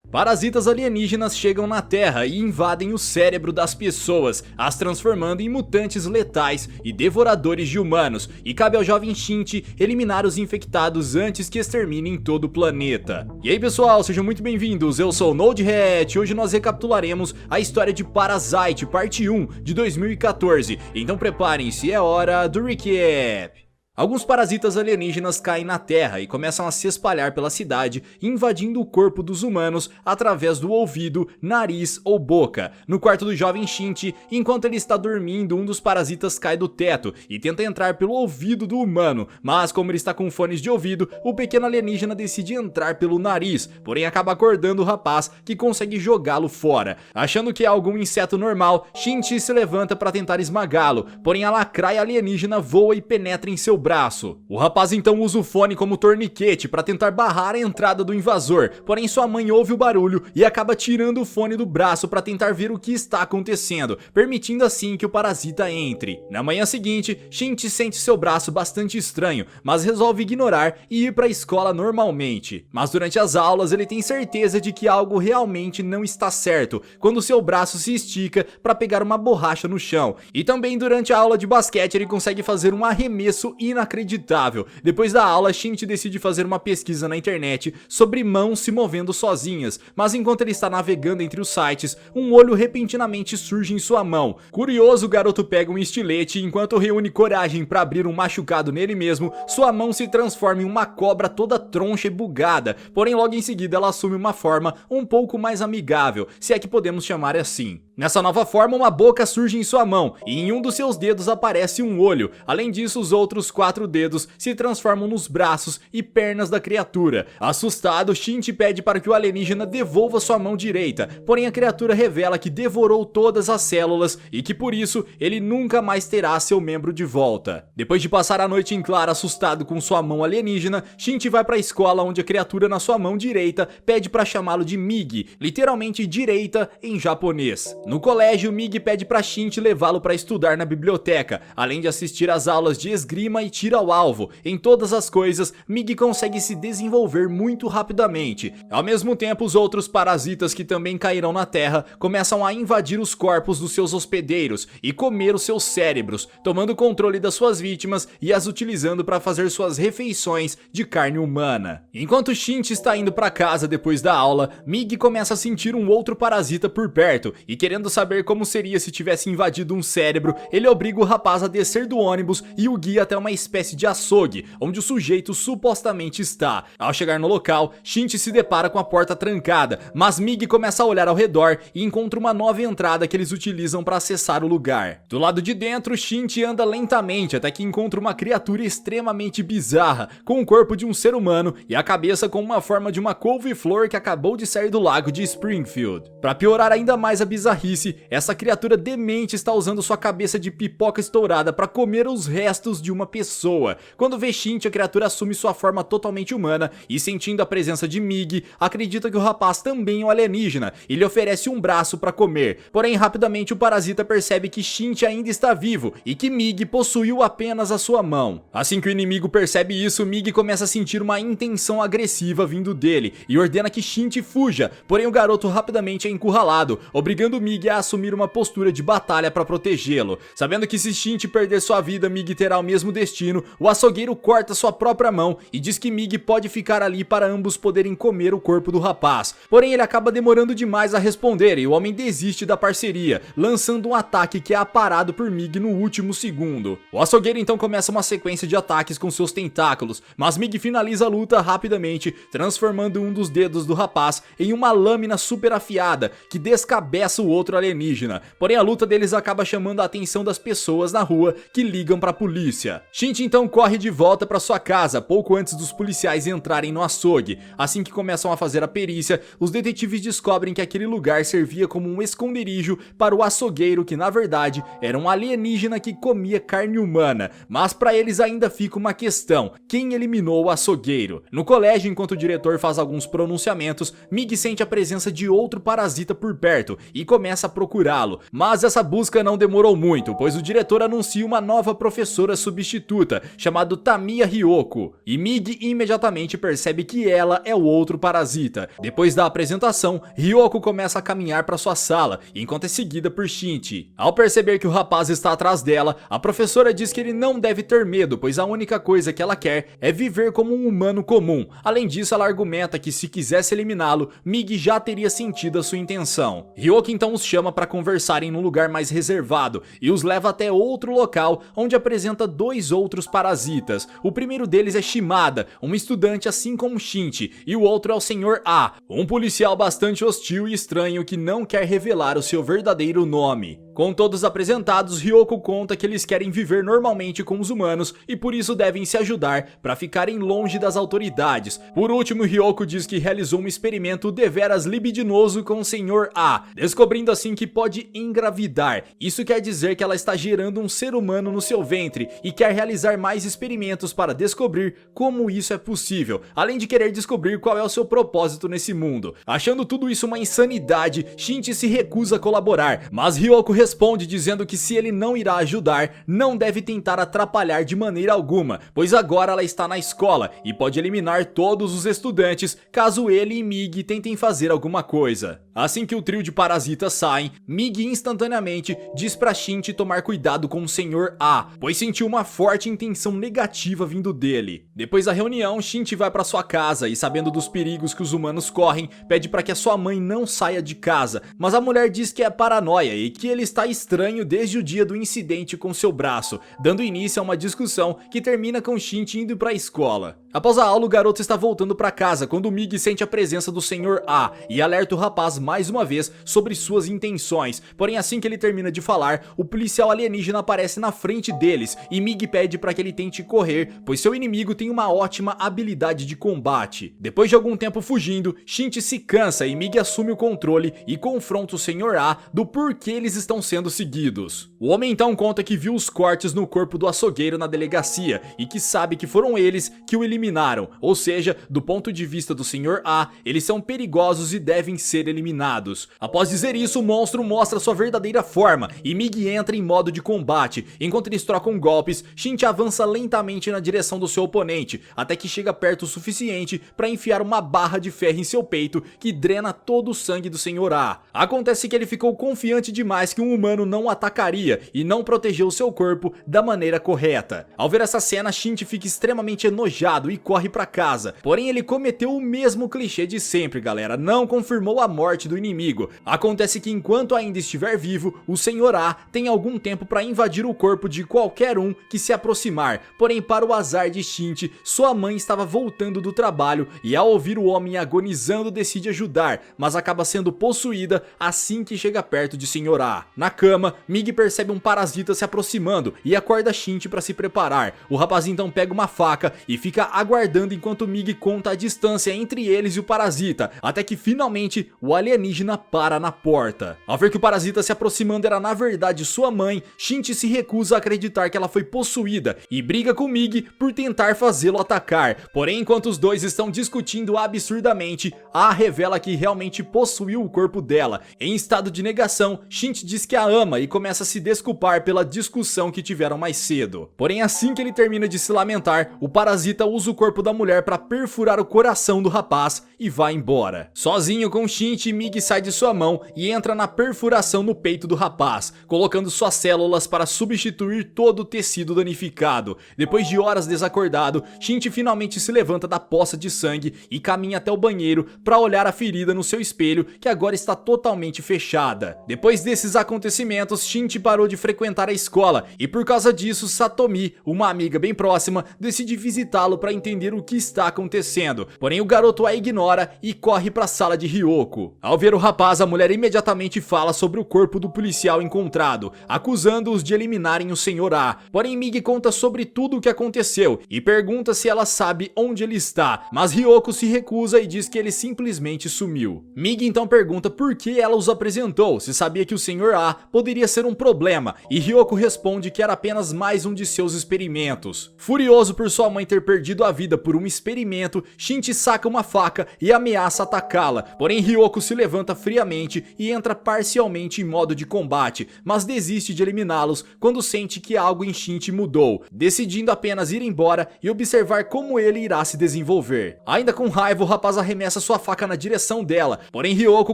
Parasitas alienígenas chegam na Terra e invadem o cérebro das pessoas, as transformando em mutantes letais e devoradores de humanos, e cabe ao jovem Shinji eliminar os infectados antes que exterminem todo o planeta. E aí pessoal, sejam muito bem-vindos, eu sou o NodeHat e hoje nós recapitularemos a história de Parasite parte 1 de 2014, então preparem-se, é hora do recap. Alguns parasitas alienígenas caem na Terra e começam a se espalhar pela cidade, invadindo o corpo dos humanos através do ouvido, nariz ou boca. No quarto do jovem Shinji, enquanto ele está dormindo, um dos parasitas cai do teto e tenta entrar pelo ouvido do humano, mas como ele está com fones de ouvido, o pequeno alienígena decide entrar pelo nariz, porém acaba acordando o rapaz, que consegue jogá-lo fora. Achando que é algum inseto normal, Shinji se levanta para tentar esmagá-lo, porém a lacraia alienígena voa e penetra em seu braço. O rapaz então usa o fone como torniquete para tentar barrar a entrada do invasor, porém sua mãe ouve o barulho e acaba tirando o fone do braço para tentar ver o que está acontecendo, permitindo assim que o parasita entre. Na manhã seguinte, Shinji sente seu braço bastante estranho, mas resolve ignorar e ir para a escola normalmente. Mas durante as aulas ele tem certeza de que algo realmente não está certo, quando seu braço se estica para pegar uma borracha no chão. E também durante a aula de basquete ele consegue fazer um arremesso inacreditável. Depois da aula, Shinji decide fazer uma pesquisa na internet sobre mãos se movendo sozinhas, mas enquanto ele está navegando entre os sites, um olho repentinamente surge em sua mão. Curioso, o garoto pega um estilete e enquanto reúne coragem para abrir um machucado nele mesmo, sua mão se transforma em uma cobra toda troncha e bugada, porém logo em seguida ela assume uma forma um pouco mais amigável, se é que podemos chamar assim. Nessa nova forma, uma boca surge em sua mão e em um dos seus dedos aparece um olho. Além disso, os outros 4 dedos se transformam nos braços e pernas da criatura. Assustado, Shinji pede para que o alienígena devolva sua mão direita, porém a criatura revela que devorou todas as células e que por isso ele nunca mais terá seu membro de volta. Depois de passar a noite em claro assustado com sua mão alienígena, Shinji vai para a escola onde a criatura na sua mão direita pede para chamá-lo de Migi, literalmente direita em japonês. No colégio, Migi pede para Shinji levá-lo para estudar na biblioteca, além de assistir às aulas de esgrima e tiro ao alvo. Em todas as coisas, Migi consegue se desenvolver muito rapidamente. Ao mesmo tempo, os outros parasitas que também caíram na Terra começam a invadir os corpos dos seus hospedeiros e comer os seus cérebros, tomando controle das suas vítimas e as utilizando para fazer suas refeições de carne humana. Enquanto Shinji está indo para casa depois da aula, Migi começa a sentir um outro parasita por perto e querendo saber como seria se tivesse invadido um cérebro, ele obriga o rapaz a descer do ônibus e o guia até uma espécie de açougue, onde o sujeito supostamente está. Ao chegar no local, Shinji se depara com a porta trancada, mas Migi começa a olhar ao redor e encontra uma nova entrada que eles utilizam para acessar o lugar. Do lado de dentro, Shinji anda lentamente até que encontra uma criatura extremamente bizarra, com o corpo de um ser humano e a cabeça com uma forma de uma couve-flor que acabou de sair do lago de Springfield. Para piorar ainda mais a bizarrice, essa criatura demente está usando sua cabeça de pipoca estourada para comer os restos de uma pessoa. Quando vê Shinji, a criatura assume sua forma totalmente humana e, sentindo a presença de Migi, acredita que o rapaz também é um alienígena e lhe oferece um braço para comer. Porém, rapidamente o parasita percebe que Shinji ainda está vivo e que Migi possuiu apenas a sua mão. Assim que o inimigo percebe isso, Migi começa a sentir uma intenção agressiva vindo dele e ordena que Shinji fuja, porém o garoto rapidamente é encurralado, obrigando Migi a assumir uma postura de batalha para protegê-lo. Sabendo que se Shinji perder sua vida, Migi terá o mesmo destino, o açougueiro corta sua própria mão e diz que Migi pode ficar ali para ambos poderem comer o corpo do rapaz. Porém, ele acaba demorando demais a responder e o homem desiste da parceria, lançando um ataque que é aparado por Migi no último segundo. O açougueiro então começa uma sequência de ataques com seus tentáculos, mas Migi finaliza a luta rapidamente, transformando um dos dedos do rapaz em uma lâmina super afiada que descabeça o outro alienígena. Porém, a luta deles acaba chamando a atenção das pessoas na rua que ligam para a polícia. Shinji então corre de volta para sua casa pouco antes dos policiais entrarem no açougue. Assim que começam a fazer a perícia, os detetives descobrem que aquele lugar servia como um esconderijo para o açougueiro, que na verdade era um alienígena que comia carne humana. Mas para eles ainda fica uma questão: quem eliminou o açougueiro? No colégio, enquanto o diretor faz alguns pronunciamentos, Migi sente a presença de outro parasita por perto e começa começa a procurá-lo, mas essa busca não demorou muito, pois o diretor anuncia uma nova professora substituta, chamada Tamiya Ryoko, e Migi imediatamente percebe que ela é o outro parasita. Depois da apresentação, Ryoko começa a caminhar para sua sala, enquanto é seguida por Shinji. Ao perceber que o rapaz está atrás dela, a professora diz que ele não deve ter medo, pois a única coisa que ela quer é viver como um humano comum. Além disso, ela argumenta que se quisesse eliminá-lo, Migi já teria sentido a sua intenção. Ryoko então os chama para conversarem num lugar mais reservado e os leva até outro local, onde apresenta dois outros parasitas. O primeiro deles é Shimada, um estudante assim como Shinji, e o outro é o Sr. A, um policial bastante hostil e estranho que não quer revelar o seu verdadeiro nome. Com todos apresentados, Ryoko conta que eles querem viver normalmente com os humanos e por isso devem se ajudar para ficarem longe das autoridades. Por último, Ryoko diz que realizou um experimento deveras libidinoso com o Sr. A, descobrindo assim que pode engravidar. Isso quer dizer que ela está gerando um ser humano no seu ventre e quer realizar mais experimentos para descobrir como isso é possível, além de querer descobrir qual é o seu propósito nesse mundo. Achando tudo isso uma insanidade, Shinji se recusa a colaborar, mas Ryoko responde dizendo que se ele não irá ajudar, não deve tentar atrapalhar de maneira alguma, pois agora ela está na escola e pode eliminar todos os estudantes caso ele e Migi tentem fazer alguma coisa. Assim que o trio de parasitas saem, Migi instantaneamente diz pra Shinji tomar cuidado com o Sr. A, pois sentiu uma forte intenção negativa vindo dele. Depois da reunião, Shinji vai pra sua casa e, sabendo dos perigos que os humanos correm, pede pra que a sua mãe não saia de casa, mas a mulher diz que é paranoia e que ele está estranho desde o dia do incidente com seu braço, dando início a uma discussão que termina com Shinji indo pra escola. Após a aula, o garoto está voltando pra casa quando Migi sente a presença do Sr. A e alerta o rapaz mais uma vez sobre suas intenções. Porém, assim que ele termina de falar, o policial alienígena aparece na frente deles e Migi pede para que ele tente correr, pois seu inimigo tem uma ótima habilidade de combate. Depois de algum tempo fugindo, Shinji se cansa e Migi assume o controle e confronta o Sr. A do porquê eles estão sendo seguidos. O homem então conta que viu os cortes no corpo do açougueiro na delegacia e que sabe que foram eles que o eliminaram, ou seja, do ponto de vista do Sr. A, eles são perigosos e devem ser eliminados. Após dizer isso, o monstro mostra sua verdadeira forma e Migi entra em modo de combate. Enquanto eles trocam golpes, Shinji avança lentamente na direção do seu oponente, até que chega perto o suficiente para enfiar uma barra de ferro em seu peito que drena todo o sangue do Sr. A. Acontece que ele ficou confiante demais que um humano não o atacaria e não protegeu seu corpo da maneira correta. Ao ver essa cena, Shinji fica extremamente enojado e corre para casa. Porém, ele cometeu o mesmo clichê de sempre, galera, não confirmou a morte do inimigo. Acontece que enquanto ainda estiver vivo, o Sr. A tem algum tempo para invadir o corpo de qualquer um que se aproximar. Porém, para o azar de Shinji, sua mãe estava voltando do trabalho e ao ouvir o homem agonizando decide ajudar, mas acaba sendo possuída assim que chega perto de Sr. A. Na cama, Migi percebe um parasita se aproximando e acorda Shinji para se preparar. O rapaz então pega uma faca e fica aguardando enquanto Migi conta a distância entre eles e o parasita, até que finalmente o alienígena para na porta. Ao ver que o parasita se aproximando era na verdade sua mãe, Shinji se recusa a acreditar que ela foi possuída e briga com Migi por tentar fazê-lo atacar. Porém, enquanto os dois estão discutindo absurdamente, A revela que realmente possuiu o corpo dela. Em estado de negação, Shinji diz que a ama e começa a se desculpar pela discussão que tiveram mais cedo. Porém, assim que ele termina de se lamentar, o parasita usa o corpo da mulher para perfurar o coração do rapaz e vai embora. Sozinho com Shinji, Migi sai de sua mão e entra na perfuração no peito do rapaz, colocando suas células para substituir todo o tecido danificado. Depois de horas desacordado, Shinji finalmente se levanta da poça de sangue e caminha até o banheiro para olhar a ferida no seu espelho, que agora está totalmente fechada. Depois desses acontecimentos, Shinji parou de frequentar a escola e por causa disso, Satomi, uma amiga bem próxima, decide visitá-lo para entender o que está acontecendo. Porém, o garoto a ignora e corre para a sala de Ryoko. Ao ver o rapaz, a mulher imediatamente fala sobre o corpo do policial encontrado, acusando-os de eliminarem o Sr. A. Porém, Migi conta sobre tudo o que aconteceu e pergunta se ela sabe onde ele está, mas Ryoko se recusa e diz que ele simplesmente sumiu. Migi então pergunta por que ela os apresentou, se sabia que o Sr. A poderia ser um problema, e Ryoko responde que era apenas mais um de seus experimentos. Furioso por sua mãe ter perdido sua vida por um experimento, Shinji saca uma faca e ameaça atacá-la, porém Ryoko se levanta friamente e entra parcialmente em modo de combate, mas desiste de eliminá-los quando sente que algo em Shinji mudou, decidindo apenas ir embora e observar como ele irá se desenvolver. Ainda com raiva, o rapaz arremessa sua faca na direção dela, porém Ryoko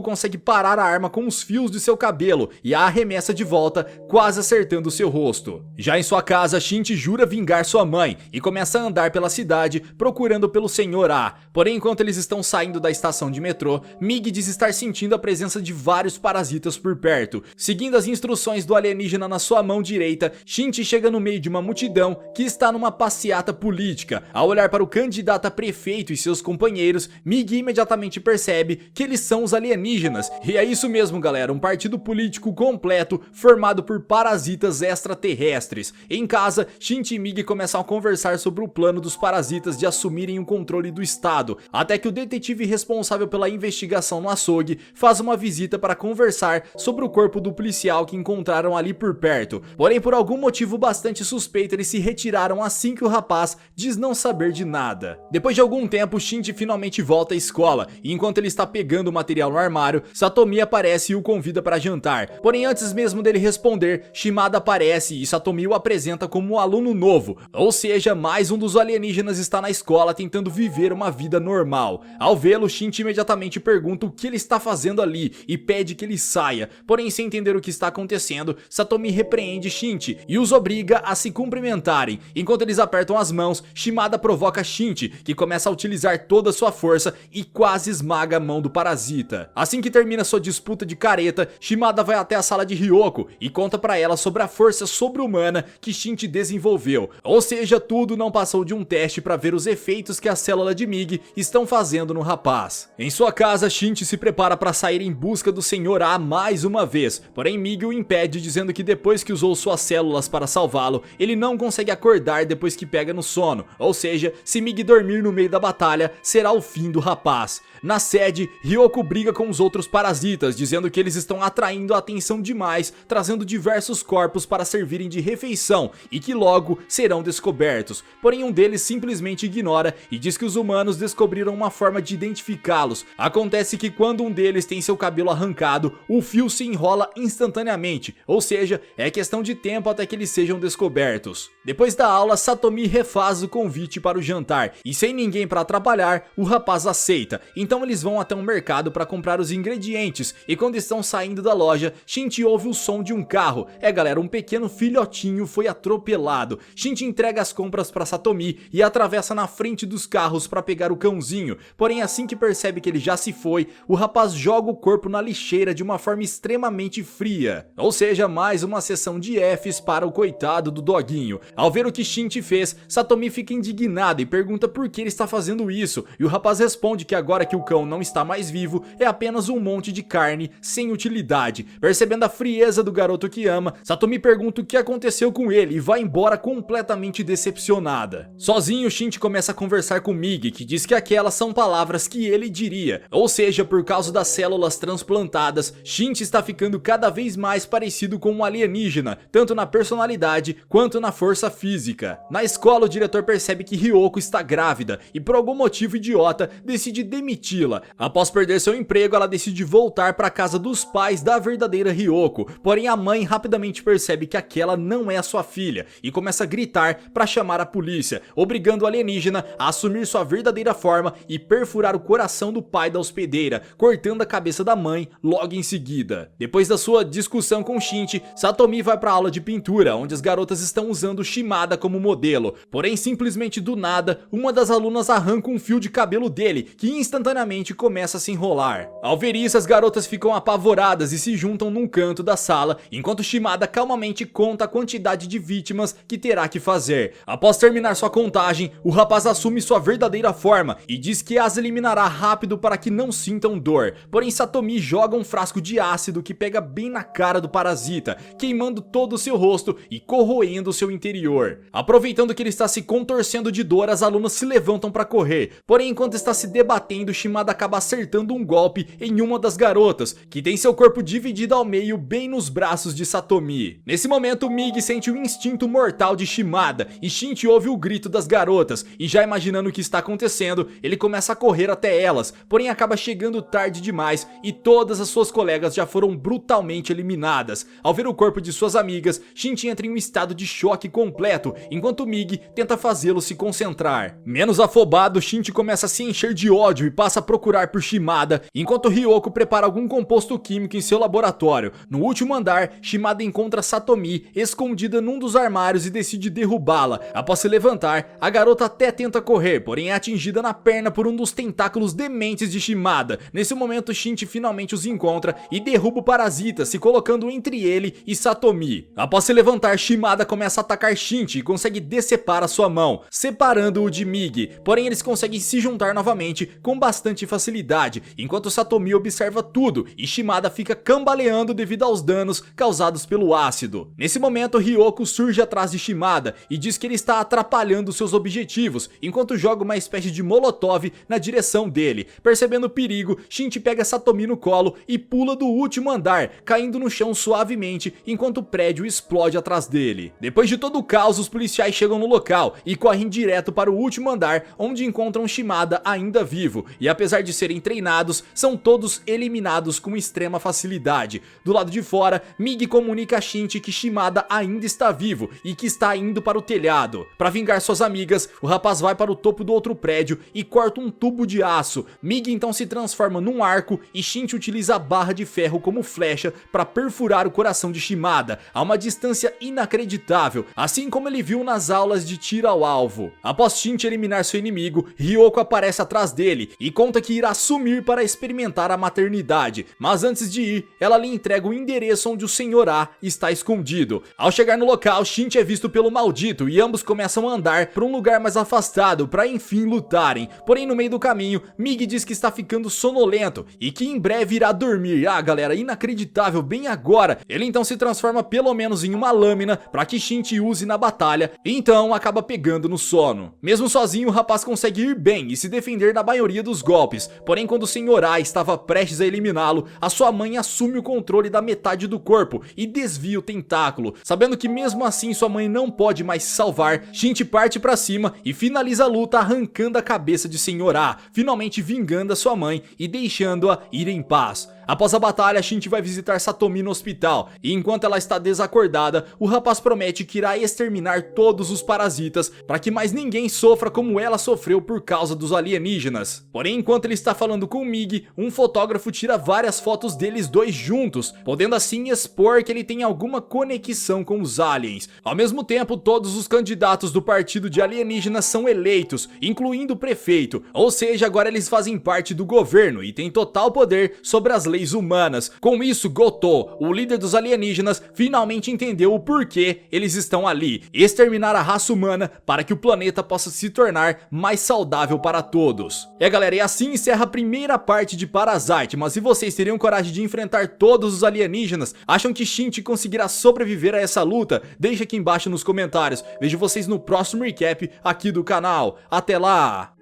consegue parar a arma com os fios de seu cabelo e a arremessa de volta, quase acertando seu rosto. Já em sua casa, Shinji jura vingar sua mãe e começa a andar pela cidade procurando pelo Sr. A. Porém, enquanto eles estão saindo da estação de metrô, Mig diz estar sentindo a presença de vários parasitas por perto. Seguindo as instruções do alienígena na sua mão direita, Shinji chega no meio de uma multidão que está numa passeata política. Ao olhar para o candidato a prefeito e seus companheiros, Mig imediatamente percebe que eles são os alienígenas. E é isso mesmo, galera, um partido político completo formado por parasitas extraterrestres. Em casa, Shinji e Mig começam a conversar sobre o plano dos parasitas de assumirem o controle do estado, até que o detetive responsável pela investigação no açougue faz uma visita para conversar sobre o corpo do policial que encontraram ali por perto. Porém, por algum motivo bastante suspeito, eles se retiraram assim que o rapaz diz não saber de nada. Depois de algum tempo, Shinji finalmente volta à escola, e enquanto ele está pegando o material no armário, Satomi aparece e o convida para jantar. Porém, antes mesmo dele responder, Shimada aparece e Satomi o apresenta como um aluno novo, ou seja, mais um dos alienígenas está na escola tentando viver uma vida normal. Ao vê-lo, Shinji imediatamente pergunta o que ele está fazendo ali e pede que ele saia. Porém, sem entender o que está acontecendo, Satomi repreende Shinji e os obriga a se cumprimentarem. Enquanto eles apertam as mãos, Shimada provoca Shinji, que começa a utilizar toda a sua força e quase esmaga a mão do parasita. Assim que termina sua disputa de careta, Shimada vai até a sala de Ryoko e conta pra ela sobre a força sobre-humana que Shinji desenvolveu. Ou seja, tudo não passou de um teste para ver os efeitos que a célula de Mig estão fazendo no rapaz. Em sua casa, Shinji se prepara para sair em busca do Sr. A mais uma vez, porém Mig o impede, dizendo que depois que usou suas células para salvá-lo, ele não consegue acordar depois que pega no sono, ou seja, se Mig dormir no meio da batalha, será o fim do rapaz. Na sede, Ryoko briga com os outros parasitas, dizendo que eles estão atraindo a atenção demais, trazendo diversos corpos para servirem de refeição e que logo serão descobertos. Porém, um deles simplesmente ignora e diz que os humanos descobriram uma forma de identificá-los. Acontece que quando um deles tem seu cabelo arrancado, o fio se enrola instantaneamente, ou seja, é questão de tempo até que eles sejam descobertos. Depois da aula, Satomi refaz o convite para o jantar e, sem ninguém para atrapalhar, o rapaz aceita. Então eles vão até um mercado para comprar os ingredientes e quando estão saindo da loja, Shinji ouve o som de um carro. Galera, um pequeno filhotinho foi atropelado. Shinji entrega as compras para Satomi e atravessa na frente dos carros para pegar o cãozinho. Porém, assim que percebe que ele já se foi, o rapaz joga o corpo na lixeira de uma forma extremamente fria. Ou seja, mais uma sessão de Fs para o coitado do doguinho. Ao ver o que Shinji fez, Satomi fica indignado e pergunta por que ele está fazendo isso, e o rapaz responde que agora que o cão não está mais vivo, é apenas um monte de carne sem utilidade. Percebendo a frieza do garoto que ama, Satomi pergunta o que aconteceu com ele e vai embora completamente decepcionada. Sozinho, Shinji começa a conversar com Mig, que diz que aquelas são palavras que ele diria. Ou seja, por causa das células transplantadas, Shinji está ficando cada vez mais parecido com um alienígena, tanto na personalidade quanto na força física. Na escola, o diretor percebe que Ryoko está grávida e por algum motivo idiota decide demiti-la. Após perder seu emprego, ela decide voltar para a casa dos pais da verdadeira Ryoko, porém a mãe rapidamente percebe que aquela não é a sua filha e começa a gritar para chamar a polícia, obrigando o alienígena a assumir sua verdadeira forma e perfurar o coração do pai da hospedeira, cortando a cabeça da mãe logo em seguida. Depois da sua discussão com Shinji, Satomi vai para a aula de pintura, onde as garotas estão usando Shimada como modelo, porém simplesmente do nada, uma das alunas arranca um fio de cabelo dele, que instantaneamente começa a se enrolar. Ao ver isso, as garotas ficam apavoradas e se juntam num canto da sala, enquanto Shimada calmamente conta a quantidade de vítimas que terá que fazer. Após terminar sua contagem, o rapaz assume sua verdadeira forma e diz que as eliminará rápido para que não sintam dor. Porém, Satomi joga um frasco de ácido que pega bem na cara do parasita, queimando todo o seu rosto e corroendo seu interior. Aproveitando que ele está se contorcendo de dor, as alunas se levantam para correr. Porém, enquanto está se debatendo, Shimada acaba acertando um golpe em uma das garotas, que tem seu corpo dividido ao meio bem nos braços de Satomi. Nesse momento, Mig sente o instinto mortal de Shimada e Shinji ouve o grito das garotas. garotas e já imaginando o que está acontecendo, ele começa a correr até elas, porém acaba chegando tarde demais e todas as suas colegas já foram brutalmente eliminadas. Ao ver o corpo de suas amigas, Shinji entra em um estado de choque completo, enquanto Mig tenta fazê-lo se concentrar. Menos afobado, Shinji começa a se encher de ódio e passa a procurar por Shimada, enquanto Ryoko prepara algum composto químico em seu laboratório. No último andar, Shimada encontra Satomi escondida num dos armários e decide derrubá-la. Após se levantar, a garota até tenta correr, porém é atingida na perna por um dos tentáculos dementes de Shimada. Nesse momento, Shinji finalmente os encontra e derruba o parasita, se colocando entre ele e Satomi. Após se levantar, Shimada começa a atacar Shinji e consegue decepar a sua mão, separando-o de Mig, porém eles conseguem se juntar novamente com bastante facilidade, enquanto Satomi observa tudo e Shimada fica cambaleando devido aos danos causados pelo ácido. Nesse momento, Ryoko surge atrás de Shimada e diz que ele está atrapalhando seus objetivos, enquanto joga uma espécie de molotov na direção dele. Percebendo o perigo, Shinji pega Satomi no colo e pula do último andar, caindo no chão suavemente enquanto o prédio explode atrás dele. Depois de todo o caos, os policiais chegam no local e correm direto para o último andar, onde encontram Shimada ainda vivo, e apesar de serem treinados, são todos eliminados com extrema facilidade. Do lado de fora, Mig comunica a Shinji que Shimada ainda está vivo e que está indo para o telhado. Para vingar suas amigas, o rapaz vai para o topo do outro prédio e corta um tubo de aço. Mig então se transforma num arco e Shinji utiliza a barra de ferro como flecha para perfurar o coração de Shimada a uma distância inacreditável, assim como ele viu nas aulas de tiro ao alvo. Após Shinji eliminar seu inimigo, Ryoko aparece atrás dele e conta que irá sumir para experimentar a maternidade, mas antes de ir, ela lhe entrega o endereço onde o Sr. A está escondido. Ao chegar no local, Shinji é visto pelo maldito e ambos começam a andar para um lugar mais afastado para enfim lutarem. Porém, no meio do caminho, Mig diz que está ficando sonolento e que em breve irá dormir. Ah, galera, inacreditável, bem agora. Ele então se transforma pelo menos em uma lâmina para que Shinji use na batalha, e então acaba pegando no sono. Mesmo sozinho, o rapaz consegue ir bem e se defender da maioria dos golpes, porém quando o Sr. A estava prestes a eliminá-lo, a sua mãe assume o controle da metade do corpo e desvia o tentáculo. Sabendo que mesmo assim sua mãe não pode mais se salvar, Shinji parte pra cima e finaliza a luta arrancando a cabeça de Sr. A, finalmente vingando a sua mãe e deixando-a ir em paz. Após a batalha, Shinji vai visitar Satomi no hospital, e enquanto ela está desacordada, o rapaz promete que irá exterminar todos os parasitas para que mais ninguém sofra como ela sofreu por causa dos alienígenas. Porém, enquanto ele está falando com Mig, um fotógrafo tira várias fotos deles dois juntos, podendo assim expor que ele tem alguma conexão com os aliens. Ao mesmo tempo, todos os candidatos do partido de alienígenas são eleitos, incluindo o prefeito, ou seja, agora eles fazem parte do governo e têm total poder sobre as leis humanas. Com isso, Goto, o líder dos alienígenas, finalmente entendeu o porquê eles estão ali: exterminar a raça humana para que o planeta possa se tornar mais saudável para todos. Galera, e assim encerra a primeira parte de Parasite, mas se vocês teriam coragem de enfrentar todos os alienígenas, acham que Shinji conseguirá sobreviver a essa luta? Deixa aqui embaixo nos comentários. Vejo vocês no próximo recap aqui do canal. Até lá!